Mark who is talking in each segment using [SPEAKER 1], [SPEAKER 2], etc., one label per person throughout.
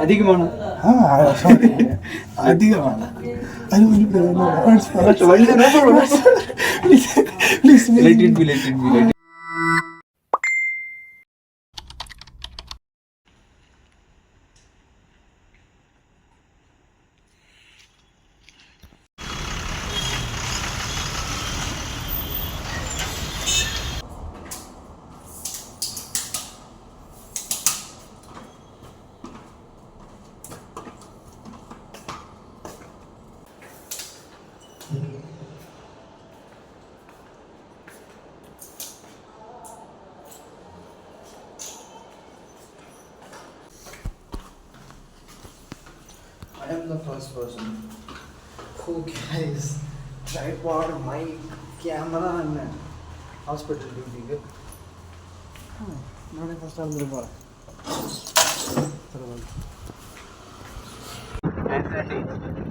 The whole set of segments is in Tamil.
[SPEAKER 1] அதிகமான
[SPEAKER 2] சாரி அதிகமான அது please
[SPEAKER 1] let it be.
[SPEAKER 2] I am the first person who carries tripod, mic, camera and hospital duty. நானே first வந்துருப்பேன்.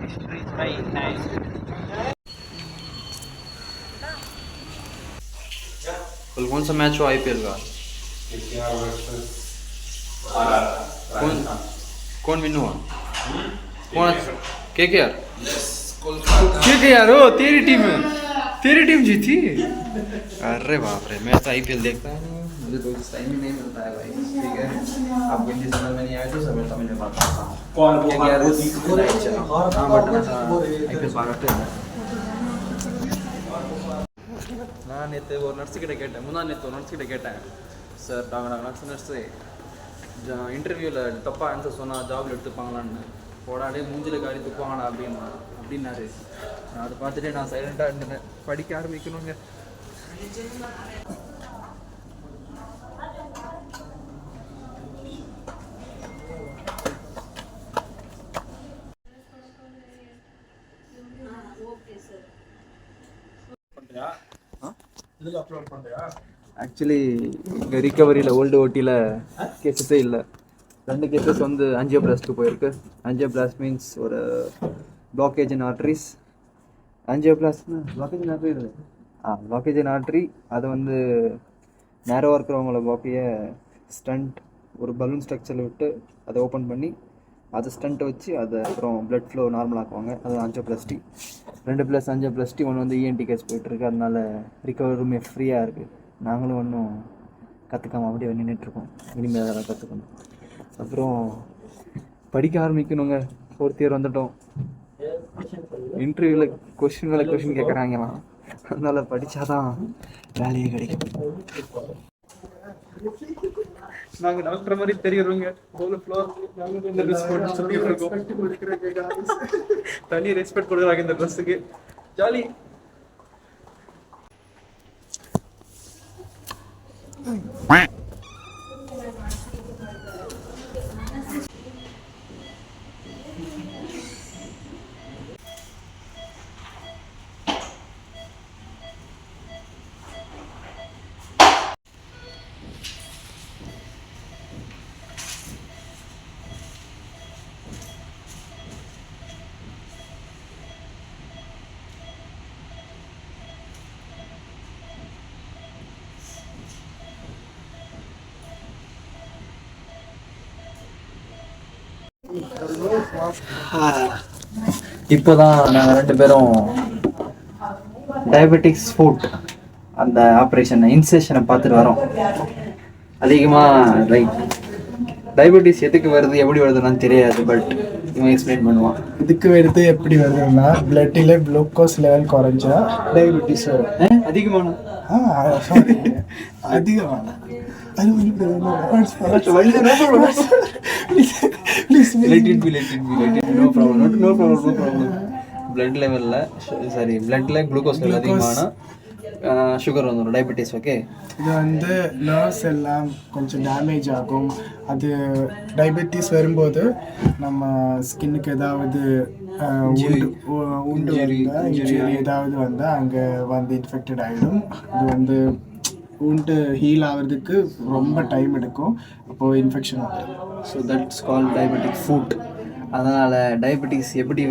[SPEAKER 1] History is my hand. कल कौन सा मैच हुआ आईपीएल का? कौन विन हुआ? कौन? केकेआर? केकेआर हो, तेरी टीम जीती। अरे बाप रे, मैं तो आईपीएल देखता है नहीं, मुझे तो टाइम ही नहीं मिलता है भाई। ठीक है, आप हिंदी समझ में नहीं आए तो समझ में बात करता हूँ। केकेआर आईपीएल பார்க்கட்டே நான் நேற்று ஒரு நர்ஸுக்கிட்ட கேட்டேன், நேற்று ஒரு நர்ஸுக்கிட்ட கேட்டேன், சார் நாங்கள் நர்ஸு இன்டர்வியூவில் தப்பாக ஆன்சர் சொன்னால் ஜாபில் எடுத்துப்பாங்களான்னு. போடாடே மூஞ்சில் காரி துப்பாங்கடா அப்படின்னாரு. நான் அதை பார்த்துட்டு நான் சைலண்ட்டாக இருந்தேன். படிக்க ஆரம்பிக்கணுங்க. ஆக்சுவலி இங்கே ரிகவரியில் ஓல்டு ஓட்டியில் கேஸஸே இல்லை. 2 கேஸஸ் வந்து ஆஞ்சியோபிளாஸ்ட்க்கு போயிருக்கு. ஆஞ்சியோபிளாஸ்ட் மீன்ஸ் ஒரு பிளாக்கேஜ் இன் ஆர்ட்ரிஸ். ஆஞ்சியோபிளாஸ்ட்னா பிளாக்கேஜ் இன் ஆர்ட்ரி. அதை வந்து நேரோவாக இருக்கிறவங்கள பாப்பிய ஸ்டண்ட் ஒரு பலூன் ஸ்ட்ரக்சரில் விட்டு அதை ஓப்பன் பண்ணி அதை ஸ்டண்ட்டை வச்சு அதை அப்புறம் பிளட் ஃப்ளோ நார்மல் ஆக்குவாங்க. அது ஆஞ்சியோபிளாஸ்டி. 2 ஆஞ்சியோபிளாஸ்டி. ஒன்று வந்து இஎன்டி கேஸ் போயிட்டுருக்கு. அதனால ரிகவருமே ஃப்ரீயாக இருக்குது. நாங்களும் ஒன்றும் கற்றுக்காமல் அப்படியே நின்றுட்டுருக்கோம். இனிமேல் அதெல்லாம் கற்றுக்கணும். அப்புறம் படிக்க ஆரம்பிக்கணுங்க. 4th இயர் வந்துட்டோம். இன்டர்வியூவில் கொஷின் கேட்குறாங்களாம். அதனால் படித்தாதான் வேலையே கிடைக்கும். நாங்கள் டாக்டர் மாதிரி தெரியுறோங்க. இந்த ட்ரெஸ் போட்டு சொல்லிட்டு இருக்கோம். தனி ரெஸ்பெக்ட் கொடுக்குறாங்க இந்த ட்ரெஸ்ஸுக்கு. ஜாலி. இப்போதான் நாங்கள் 2 பேரும் டயபெட்டிக்ஸ் ஃபுட் அந்த ஆப்ரேஷனை இன்செஷனை பார்த்துட்டு வரோம். அதிகமாக லைக் டயபெட்டிஸ் எதுக்கு வருது எப்படி வருதுன்னு தெரியாது. பட் இவன் எக்ஸ்பிளைன் பண்ணுவான்.
[SPEAKER 2] இதுக்கு வருது எப்படி வருதுன்னா பிளட்டில் குளுக்கோஸ் லெவல் குறைஞ்சா டயபெட்டிஸ் வரும்.
[SPEAKER 1] அதிகமான
[SPEAKER 2] சாரி அதிகமான அது
[SPEAKER 1] பிளட் லெவலில் குளுக்கோஸ் லெவல் அதிகமான சுகர் வந்துடும், டயபெட்டிஸ். ஓகே,
[SPEAKER 2] இது வந்து நர்வ்ஸ் எல்லாம் கொஞ்சம் டேமேஜ் ஆகும். அது டயபெட்டிஸ் வரும்போது நம்ம ஸ்கின்னுக்கு ஏதாவது இன்ஜுரி ஏதாவது வந்தால் அங்கே வந்து இன்ஃபெக்டட் ஆகிடும். அது வந்து உண்டு ஹீல் ஆகிறதுக்கு ரொம்ப டைம் எடுக்கும். அப்போது இன்ஃபெக்ஷன் ஆகும்.
[SPEAKER 1] So that's called diabetic food. அதனால் டயபெட்டிஸ் எப்படி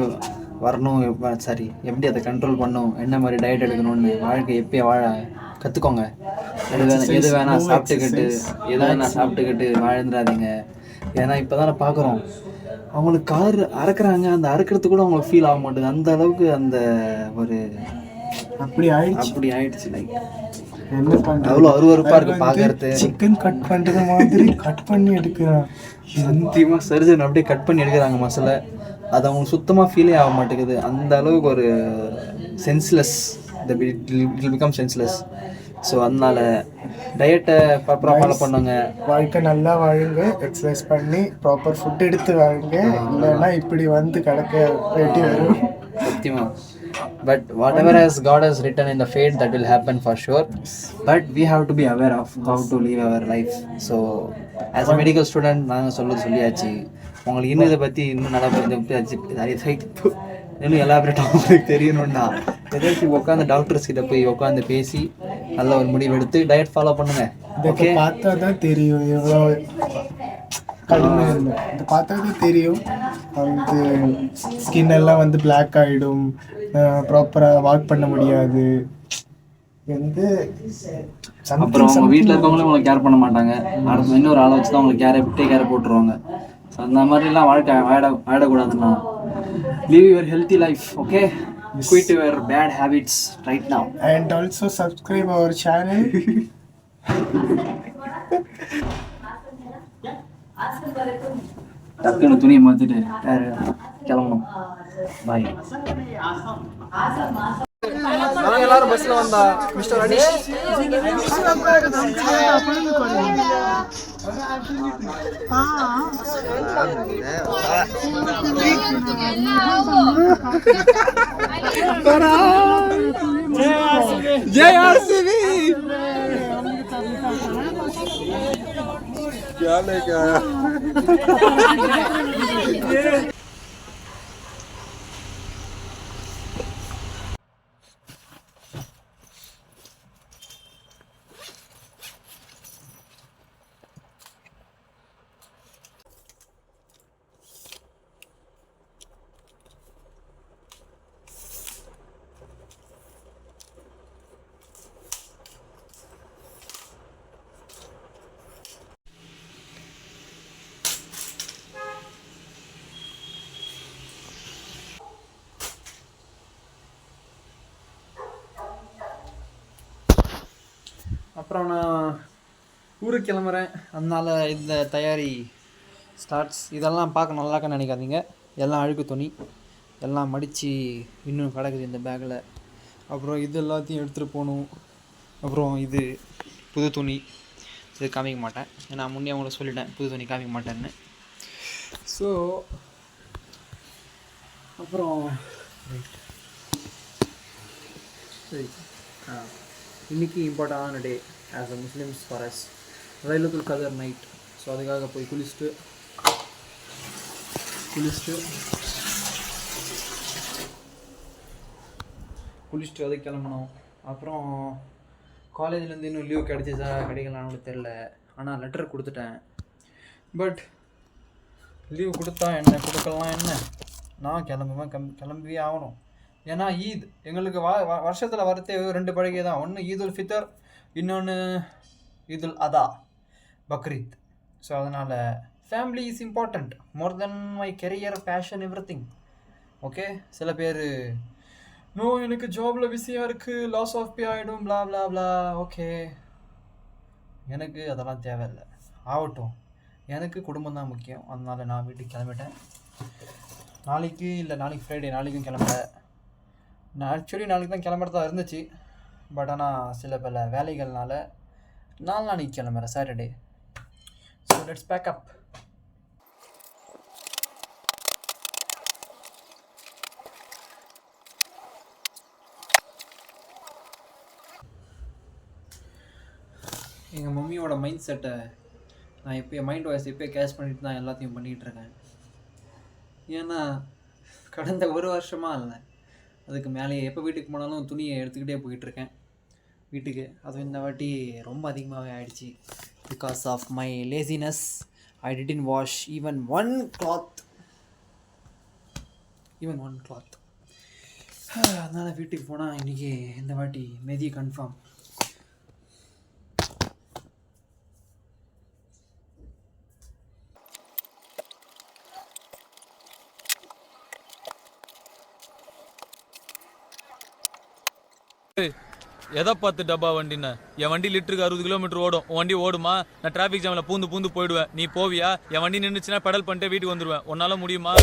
[SPEAKER 1] வரணும், எப்படி அதை கண்ட்ரோல் பண்ணணும், என்ன மாதிரி டயட் எடுக்கணும்னு வாழ்க்கை எப்பயே வாழ கற்றுக்கோங்க. எது வேணால் சாப்பிட்டுக்கிட்டு வாழ்ந்துடாதீங்க. ஏன்னா இப்போ தான் பார்க்குறோம் அவங்களுக்கு கார் அறுக்குறாங்க, அந்த அறுக்கிறதுக்கு கூட அவங்களுக்கு ஃபீல் ஆக மாட்டேங்குது. அந்த அளவுக்கு அந்த ஒரு
[SPEAKER 2] அப்படி
[SPEAKER 1] ஆயிடுச்சு. லைக்
[SPEAKER 2] என்ன பண்றது,
[SPEAKER 1] அவ்வளோ அருவருப்பாக இருக்குது பார்க்கறது.
[SPEAKER 2] சிக்கன் கட் பண்றது மாதிரி கட் பண்ணி எடுக்கிறான்.
[SPEAKER 1] சத்தியமாக சர்ஜன் அப்படியே கட் பண்ணி எடுக்கிறாங்க மசாலா. அது அவங்களுக்கு சுத்தமாக ஃபீலே ஆக மாட்டேங்குது. அந்த அளவுக்கு ஒரு senseless, it become senseless. So அதனால டயட்டை ப்ராப்பராக ஃபாலோ பண்ணுங்க.
[SPEAKER 2] வாழ்க்கை நல்லா வாழுங்க, எக்ஸசைஸ் பண்ணி ப்ராப்பர் ஃபுட் எடுத்து வாழுங்க. இல்லைன்னா இப்படி வந்து கிடக்க வேண்டி வரும்
[SPEAKER 1] சத்தியமாக. But whatever has God has written in the fate, that will happen for sure. But we have to be aware of how to live our life. So as a medical student, நாங்கள் சொல்லியாச்சு. உங்களுக்கு இன்னும் இதை பற்றி இன்னும் நல்லா இன்னும் எலாபரேட்டாக உங்களுக்கு தெரியணும்னா ஏதாச்சும் உட்காந்து டாக்டர்ஸ் கிட்ட போய் உட்காந்து பேசி நல்ல ஒரு முடிவு எடுத்து டயட் ஃபாலோ பண்ணுங்க.
[SPEAKER 2] ஓகே, பார்த்தா தான் தெரியும் எவ்வளோ கடுமை இல்லை. இது பார்த்தா தான் தெரியும். வந்து ஸ்கின் எல்லாம் வந்து பிளாக் ஆகிடும், ப்ராப்பராக வாக் பண்ண முடியாது. வந்து
[SPEAKER 1] அப்புறம் அவங்க வீட்டில் இருக்கவங்களும் உங்களை கேர் பண்ண மாட்டாங்க. அடுத்து இன்னொரு ஆளை வச்சு தான் உங்களுக்கு கேரை போட்டுருவாங்க. ஸோ அந்த மாதிரிலாம் வாழ்க்கை ஆயிடக்கூடாதுன்னா live your healthy life, okay? Quit your bad habits right now.
[SPEAKER 2] And also subscribe our channel.
[SPEAKER 1] டக்குன்னு துணியை மாற்றிட்டு கிளம்பணும். பாய். நாங்கள் எல்லாரும் பஸ்ஸில் வந்தா மிஸ்டர் அனீஷ் जय आरसीबी क्या लेके आया அப்புறம் நான் ஊருக்கு கிளம்புறேன். அதனால் இந்த தயாரி ஸ்டார்ட்ஸ். இதெல்லாம் பார்க்க நல்லாக்க நினைக்காதீங்க. எல்லாம் அழுக்கு துணி, எல்லாம் மடித்து இன்னும் கிடக்குது இந்த பேக்கில். அப்புறம் இது எல்லாத்தையும் எடுத்துகிட்டு போகணும். அப்புறம் இது புது துணி, இது காமிக்க மாட்டேன். நான் முன்னே அவங்கள சொல்லிட்டேன் புது துணி காமிக்க மாட்டேன்னு. ஸோ அப்புறம் சரி, இன்றைக்கி இம்பார்ட்டண்டான day as a Muslims for us, லைலத்துல் கதர் நைட். ஸோ அதுக்காக போய் குளிச்சுட்டு அது கிளம்பணும். அப்புறம் காலேஜ்லேருந்து இன்னும் லீவ் கிடைச்சிச்சா கிடைக்கலான்னு தெரில. ஆனால் லெட்டர் கொடுத்துட்டேன். பட் லீவ் கொடுத்தா என்ன, கொடுக்கலாம் என்ன, நான் கிளம்பியே ஆகணும். ஏன்னா ஈத் எங்களுக்கு வருஷத்தில் வரத்தே 2 பண்டிகை தான். ஒன்று ஈத் உல் ஃபித்தர், இன்னொன்று ஈத் உல் அதா, பக்ரீத். ஸோ அதனால் family is important more than my career, passion, everything. Okay, சில பேர் நோ எனக்கு ஜாபில் பிஸியாக இருக்குது, லாஸ் ஆஃப் பே ஆகிடும், பிளா பிளா பிளா. ஓகே, எனக்கு அதெல்லாம் தேவையில்லை, ஆகட்டும். எனக்கு குடும்பம் தான் முக்கியம். அதனால் நான் வீட்டுக்கு கிளம்பிட்டேன். நாளைக்கு ஃப்ரைடே, நாளைக்கும் கிளம்பல. நான் ஆக்சுவலி நாளைக்கு தான் கிளம்புறதா இருந்துச்சு. பட் ஆனால் சில பல வேலைகள்னால நாளைக்கு கிளம்புறேன், சாட்டர்டே. ஸோ லெட்ஸ் பேக் அப். எங்கள் மம்மியோட மைண்ட் செட்டை நான் மைண்ட் வாய்ஸ் எப்போயே கேஷ் பண்ணிட்டு தான் எல்லாத்தையும் பண்ணிகிட்ருக்கேன். ஏன்னா கடந்த 1 வருஷமாக இல்லை, அதுக்கு மேலே எப்போ வீட்டுக்கு போனாலும் துணியை எடுத்துக்கிட்டே போயிட்டுருக்கேன் வீட்டுக்கு. அதுவும் இந்த வாட்டி ரொம்ப அதிகமாகவே ஆயிடுச்சு. Because of my laziness I didn't wash even one cloth. அதனால் வீட்டுக்கு போனால் இன்றைக்கி இந்த வாட்டி மெதி கன்ஃபார்ம்.
[SPEAKER 3] எதை பார்த்து டப்பா வண்டின்னு? என் வண்டி லிட்டருக்கு 60 கிலோமீட்டர் ஓடும். உன் வண்டி ஓடுமா? நான் டிராஃபிக் ஜாம்ல பூந்து போயிடுவேன். நீ போவியா? என் வண்டி நின்றுச்சுன்னா பெடல் பண்ணிட்டு வீட்டுக்கு வந்துடுவேன். உன்னால முடியுமா?